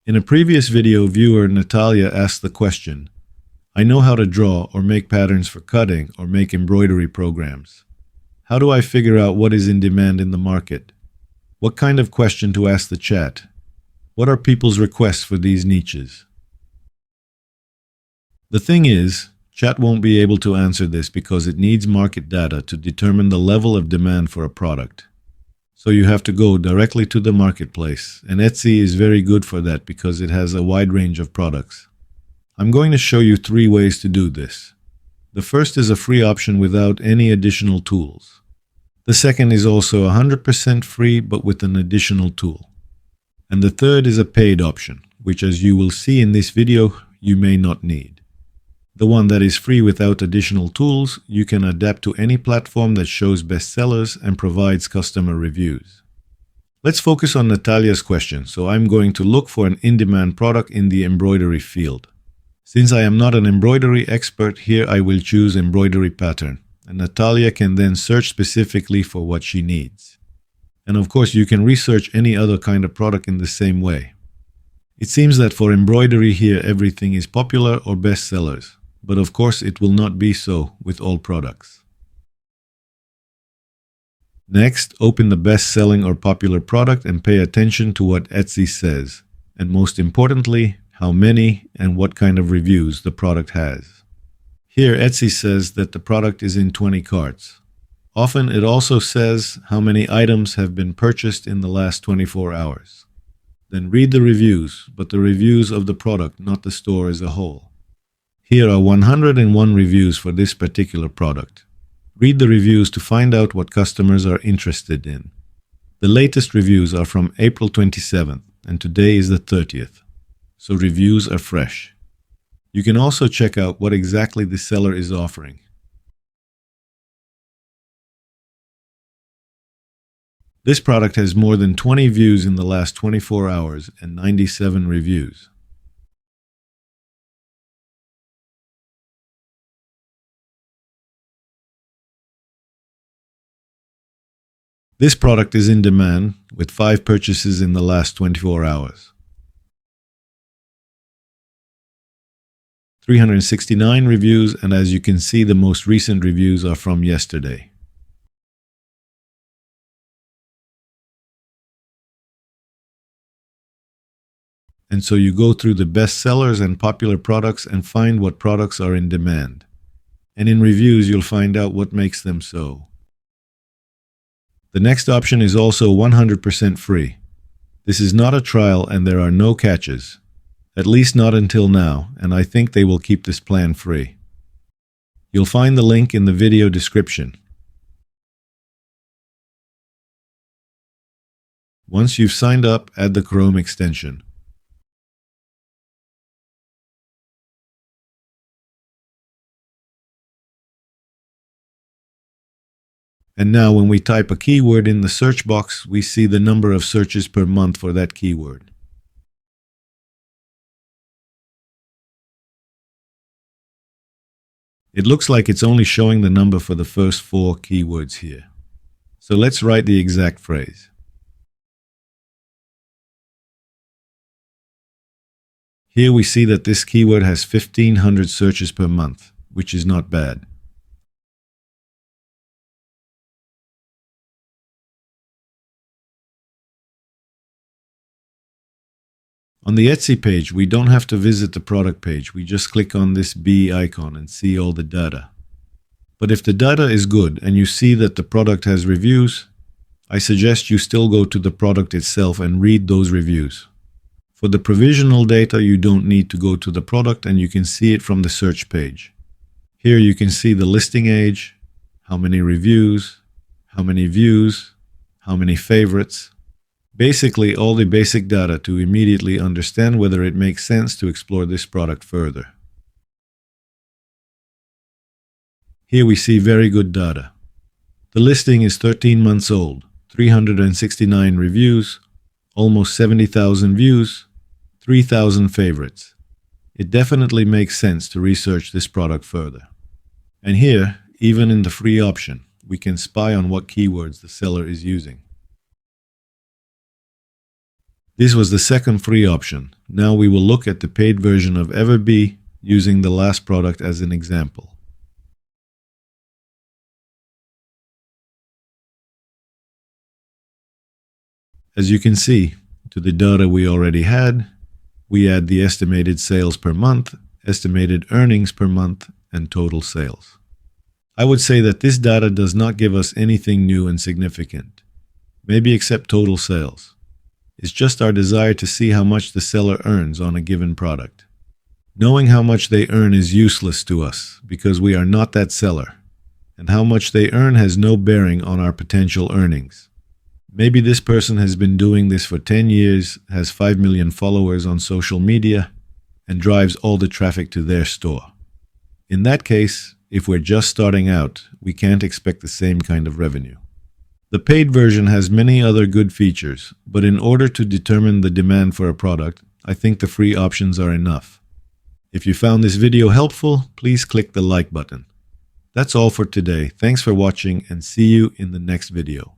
In a previous video, viewer Natalia asked the question, I know how to draw or make patterns for cutting or make embroidery programs. How do I figure out what is in demand in the market? What kind of question to ask the chat? What are people's requests for these niches? The thing is, chat won't be able to answer this because it needs market data to determine the level of demand for a product. So you have to go directly to the marketplace, and Etsy is very good for that because it has a wide range of products. I'm going to show you 3 ways to do this. The first is a free option without any additional tools. The second is also 100% free but with an additional tool. And the third is a paid option, which as you will see in this video, you may not need. The one that is free without additional tools, you can adapt to any platform that shows bestsellers and provides customer reviews. Let's focus on Natalia's question, so I'm going to look for an in-demand product in the embroidery field. Since I am not an embroidery expert, here I will choose embroidery pattern, and Natalia can then search specifically for what she needs. And of course, you can research any other kind of product in the same way. It seems that for embroidery here, everything is popular or bestsellers. But of course, it will not be so with all products. Next, open the best-selling or popular product and pay attention to what Etsy says, and most importantly, how many and what kind of reviews the product has. Here, Etsy says that the product is in 20 carts. Often, it also says how many items have been purchased in the last 24 hours. Then read the reviews, but the reviews of the product, not the store as a whole. Here are 101 reviews for this particular product. Read the reviews to find out what customers are interested in. The latest reviews are from April 27th, and today is the 30th. So reviews are fresh. You can also check out what exactly the seller is offering. This product has more than 20 views in the last 24 hours and 97 reviews. This product is in demand with 5 purchases in the last 24 hours. 369 reviews, and as you can see, the most recent reviews are from yesterday. And so you go through the best sellers and popular products and find what products are in demand. And in reviews, you'll find out what makes them so. The next option is also 100% free. This is not a trial and there are no catches. At least not until now, and I think they will keep this plan free. You'll find the link in the video description. Once you've signed up, add the Chrome extension. And now when we type a keyword in the search box, we see the number of searches per month for that keyword. It looks like it's only showing the number for the first 4 keywords here. So let's write the exact phrase. Here we see that this keyword has 1,500 searches per month, which is not bad. On the Etsy page, we don't have to visit the product page. We just click on this bee icon and see all the data. But if the data is good and you see that the product has reviews, I suggest you still go to the product itself and read those reviews. For the provisional data, you don't need to go to the product and you can see it from the search page. Here you can see the listing age, how many reviews, how many views, how many favorites. Basically, all the basic data to immediately understand whether it makes sense to explore this product further. Here we see very good data. The listing is 13 months old, 369 reviews, almost 70,000 views, 3,000 favorites. It definitely makes sense to research this product further. And here, even in the free option, we can spy on what keywords the seller is using. This was the second free option. Now we will look at the paid version of Everbee using the last product as an example. As you can see, to the data we already had, we add the estimated sales per month, estimated earnings per month, and total sales. I would say that this data does not give us anything new and significant, maybe except total sales. It's just our desire to see how much the seller earns on a given product. Knowing how much they earn is useless to us because we are not that seller, and how much they earn has no bearing on our potential earnings. Maybe this person has been doing this for 10 years, has 5 million followers on social media, and drives all the traffic to their store. In that case, if we're just starting out, we can't expect the same kind of revenue. The paid version has many other good features, but in order to determine the demand for a product, I think the free options are enough. If you found this video helpful, please click the like button. That's all for today. Thanks for watching and see you in the next video.